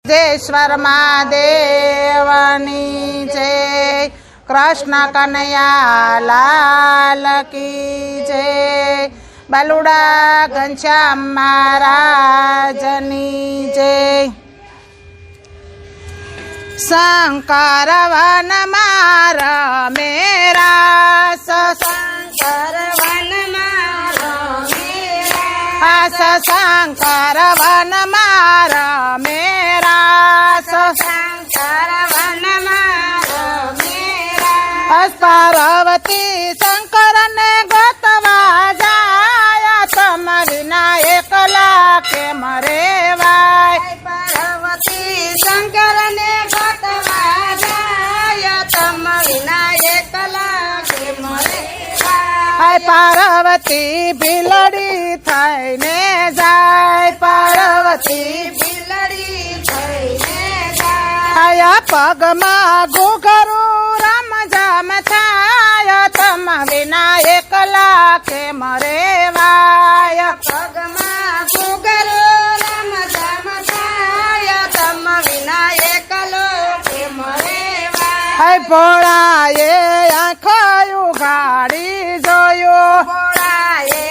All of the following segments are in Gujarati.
જેશ્વર મહાદેવની જય, કૃષ્ણ કનૈયા લાલ કી જય, બાલુડા ઘનશ્યામ મહારાજની જય। શંકર વન માર મેરા શંકર વન માર મેરા શંકર વન માર મેરા શંકર વન માર મેરા પાર્વતી શંકર ને ગોતવા જાય, તમ વિના એકલા કેમ રેવાય। પાર્વતી શંકર ને ગોતવા જાય, તમ વિના એકલા કેમ રેવાય। પાર્વતી ભીલડી થઈને જાય, પાર્વતી ભીલડી થઈને જાય। પગમાં ઘૂઘરું રમઝમ થાય, તમ વિના એકલા કેમ રેવાય। પગમાં ઘૂઘરું રમઝમ થાય, તમ વિના એકલો કેમ રેવાય। ભોળાએ આંખો ઉઘાડી જોયું, ભોળાએ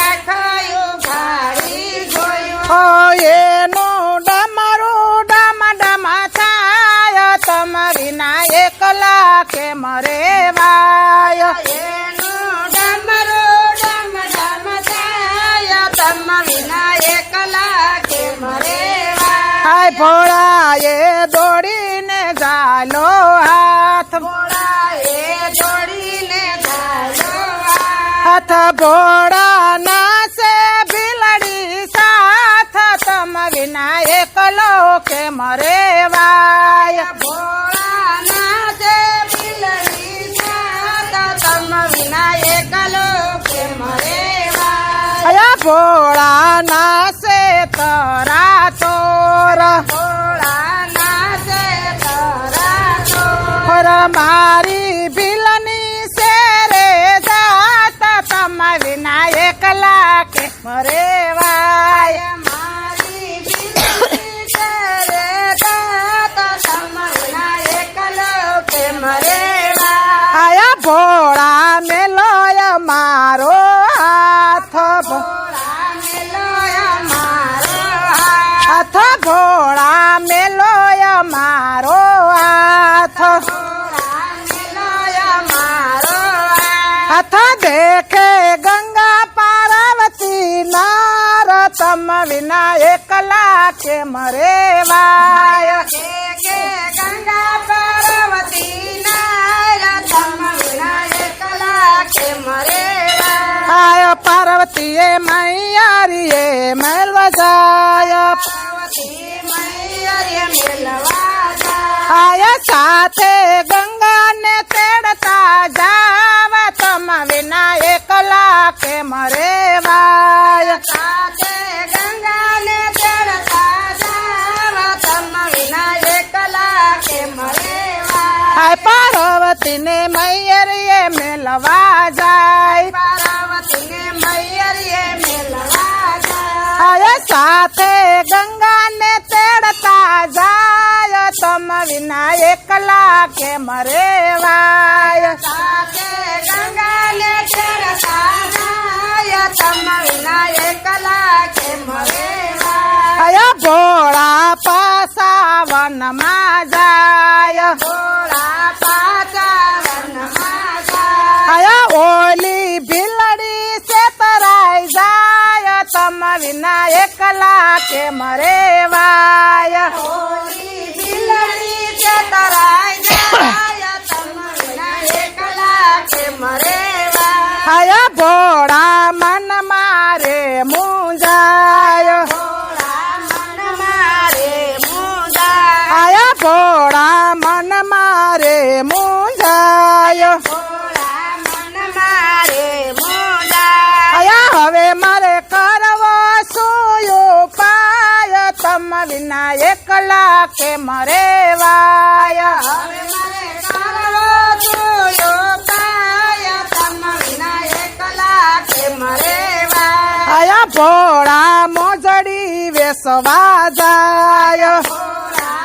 આંખો ઉઘાડી જોયું, એનું ડમરું ડમ ડમ થાય, તમ વિના એકલા કેમ રેવાય। એનું ડમરું ડમ ડમ થાય, તમ વિના એકલા કેમ રેવાય। ભોળાએ દોડીને ઝાલો હાથ, ભોળાએ દોડીને ઝાલો હાથ, ભોળા નાસે ભીલડી સાથ, તમ વિના એકલો કેમ રેવાય। ભોળા નાસે ભીલડી સાથ, તમ વિના એકલો કેમ રેવાય। ભોળા નાસે તરા તોર, ભોળા નાસે તરા તોર, મારી ભીલની શેરે જાત, તમ વિના એકલા કેમ રેવાય। મારી ભીલની શેરે જાત, તમ વિના એકલો કેમ રેવાય। ભોળા મેલોય મારો હાથ, ભોળા મેલોય મારો હાથ, ભોળા મેલોય મારો હાથ, ભોળા મેલોય મારો હાથ। દેખે ગંગા પાર્વતી નાર, તમ વિના એકલા કેમ રેવાય। દેખે ગંગા પાર્વતી નાર, તમ વિના એકલા કેમ રેવાય। પાર્વતીએ મૈયારીએ મેલવા જાય, પાર્વતી મૈયારીએ મેલવા જાય, સાથે ગંગાને તેડતા જાવ, તમ વિના એકલા કેમ રેવાય। સાથે ગંગાને તેડતા જાવ, તમ વિના એકલા કેમ રેવાય। પાર્વતીને મૈયારીએ મેલવા જાય, પાર્વતીને મૈયારીએ મેલવા જાય, સાથે ગંગાને તેડતા જાય, તમ વિના એકલા કેમ રેવાય। સાથે ગંગાને તેડતા જાય, તમ વિના એકલા કેમ રેવાય। ભોળા પાસા વનમાં જાય, ભોળા પાસા વનમાં જાય, ઓલી ભીલડી સેતરાઈ જાય, તમ વિના એકલા કેમ રેવાય। ઓલી ભીલડી સેતરાઈ જાય, તમ વિના એકલા કેમ રેવાય। ભોળા મન મારે મૂંઝાય, ભોળા મન મારે મૂંઝાય, ભોળા મન મારે મૂંઝાય, ભોળા મન મારે મૂંઝાય। હવે મારે કરવો શું ઉપાય, તમ વિના એકલા કેમ રેવાય। હવે મારે કરવો શું ઉપાય, તમ વિના એકલા કેમ રેવાય। ભોળા મોજડી વેસવા જાય, ભોળા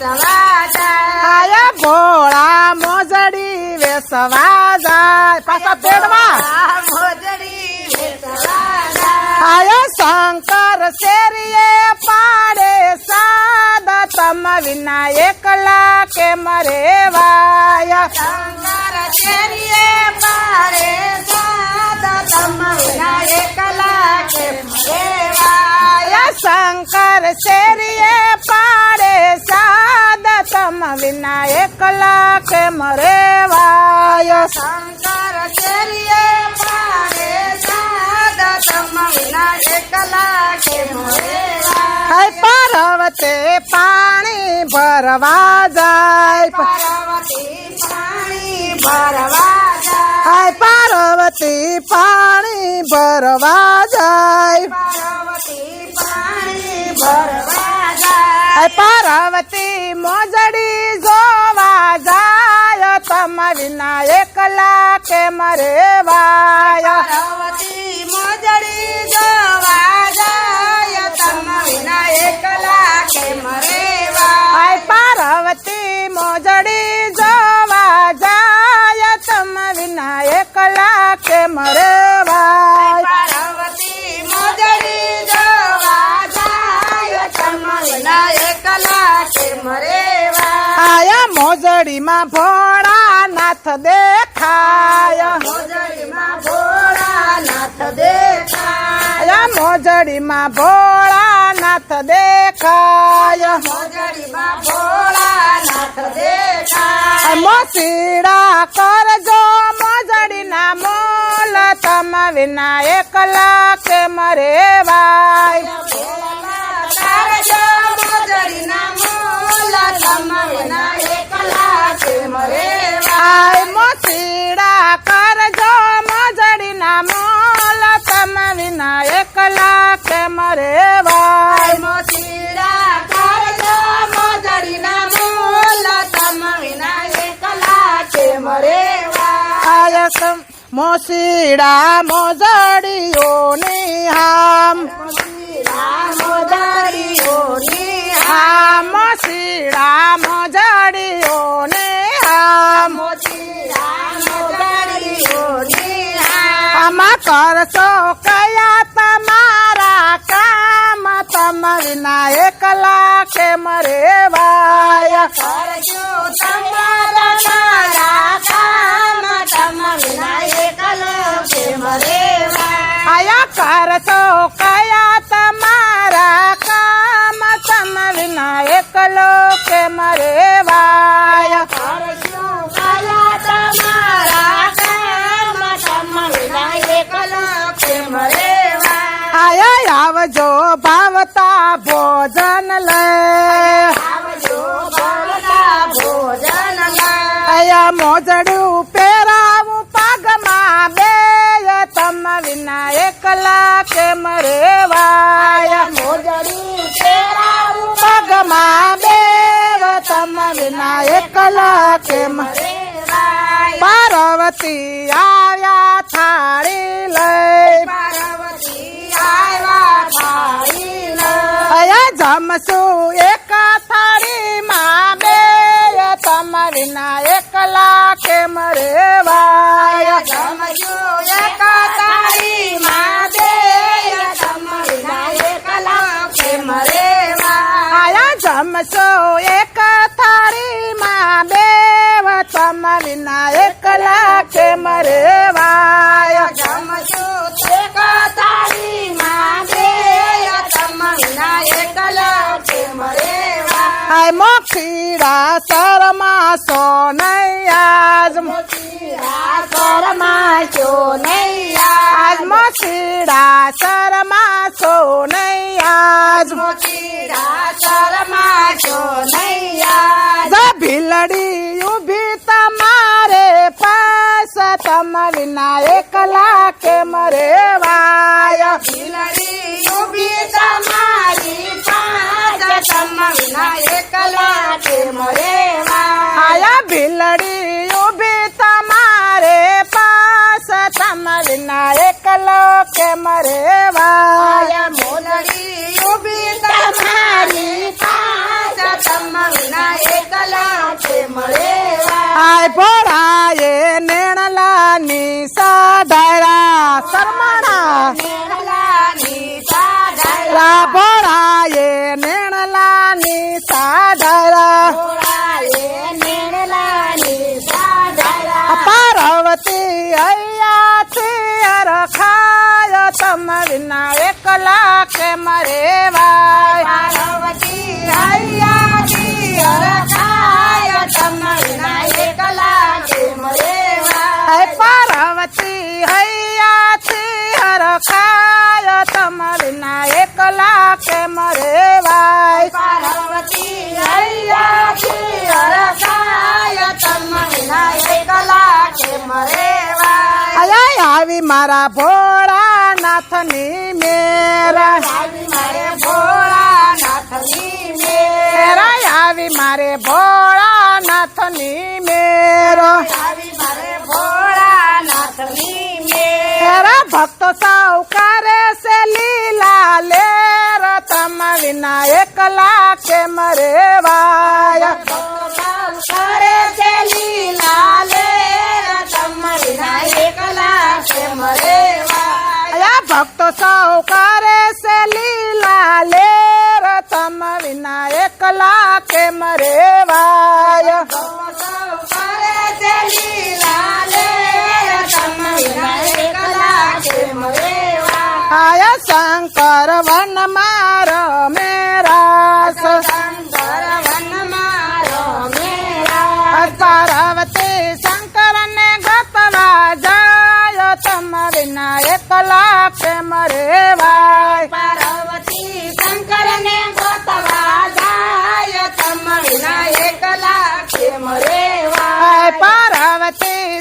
વેસવા જાય આયા ભોળા મોજડી વેસવા જાય પાછા પેડમાં મોજડી વેસવા જાય આયા શંકર શેરીએ પાડે સાદા તમ વિના એકલા કેમ રેવાય શંકર શેરીએ પાડે સાદા તમ વિના એકલા કેમ રેવાય શંકર શેરીએ પાડે સાદા તમ વિના એકલા કેમ રેવાય શંકર શેરીએ પાડે સાદા તમ વિના એકલા કેમ રેવાય પાર્વતે પાણી ભરવા જાય પાર્વતી પાણી ભરવા જાય પાર્વતી પાણી ભરવા જાય પાર્વતી પાણી ભરવા જાય પાર્વતી મોજડી જોવા જાય તમ વિના એકલા કેમ રેવાય પાર્વતી મોજડી જોવા જાય તમ વિના એકલા કેમ રેવાય પાર્વતી મોજડી જોવા જાય તમ વિના એકલા કેમ રેવાય પાર્વતી મોજડી જોવા જાય તમ વિના એકલા કેમ રેવાય આયા મોજડીમાં ભોળાનાથ દેખાય મોજડીમાં ભોળાનાથ દેખાય મોજડીમાં ભોળાનાથ દેખાય મોજડીમાં ભોળાનાથ દેખાય મોસીડા કરજો મોજડીના મોલ તમ વિના એકલા કેમ રેવાય કરજો મોજડીના મોલ તમ વિના એકલા કેમ રેવાય મોસીડા કરજો મોજડીના મોલ તમ વિના એકલા કેમ રેવાય મોસીડા કરજો મોજડીના મોલ તમ વિના એકલા કેમ રેવાય મોસીડા મોજડીઓની હામ મોજડીઓની હામ મોસીડા મોજડીઓની હામ આમાં કરશો કયા તમારા કામ તમ વિના એકલા કેમ રેવાય કરજો તમારા કામ તમ વિના એકલા કેમ રેવાય આયા કરશો કયા તમારા કામ તમ વિના એકલો કેમ રેવાય કરજો કયા તમારા કામ તમ વિના એકલા કેમ રેવાય આયા આવજો ભાવતા ભોજન લે આવજો ભાવતા ભોજન લે આયા મોજડું પહેરાવું પગમાં બે તમ વિના એકલા કેમ રેવાય મોજડું પહેરાવું પગમાં બે તમ વિના એકલા કેમ રેવાય પાર્વતી આવ્યા થાળી લઈ પાર્વતી આવ્યા થાળી લઈ આયા જમશું એક થાળીમાં બે તમ વિના એકલા કેમ રેવાય જમશું એક થાળીમાં બે તમ વિના એકલા કેમ રેવાય આયા જમશો એક થાળીમાં બે તમ વિના એકલા કેમ રેવાય જમશો એક થાળીમાં બે તમ વિના એકલા કેમ રેવાય મોક્ષીડા શરમાં સોનૈયાજ મોક્ષીડા શરમાં સોનૈયાજ મોક્ષીડા શરમાં સોનૈયાજ મોક્ષીડા શરમાં સોનૈયાજ ભીલડી ઉભી તમારે પાસ તમ વિના એકલા કેમ રેવાય ભીલડી ઉભી તમારી પાસ તમ વિના એકલા કેમ રેવાય આયા ભીલડી ઉભી તમારે પાસ તમ વિના એકલો કેમ રેવાય મોલડી ઉભી તમારી પાસ તમ વિના આય ભોળાએ નેણલાની સાઢાયા શરમાણા રા ભોળાએ નેણલાની સાઢાયા પાર્વતી અહીંયાથી અરખાય તમ વિના એકલા કેમ રેવાય પાર્વતી અહીંયાથી અરખાય તમ વિના એકલા કેમ રેવાય પાર્વતી અહીંયાથી અરખાય તમ વિના એકલા કેમ રેવાય પાર્વતી અહીંયાથી અરખાય તમ વિના એકલા કેમ રેવાય અયા આવી મારા ભોળાનાથની મેરા આવી મારે ભોળાનાથની મેરા આવી મારે ભોળાનાથની મેરો આવી મારે ભોળાનાથની મેરા ભક્તો સૌ કરે છે લીલા લેર તમ વિના એકલા કેમ રેવાય કરે છે લીલા લેર તમ વિના એકલા કેમ રેવાય ભક્તો સૌ કરે છે લીલા લેર તમ વિના એકલા કેમ રેવાય આય શંકર વન મારો મેરા શંકર વન મારો મેરા પાર્વતી શંકર ને ગતવા જાય તમ વિના એકલા કેમ રેવાય પાર્વતી શંકર ને ગતવા જાય તમ વિના એકલા કેમ રેવાય પાર્વતી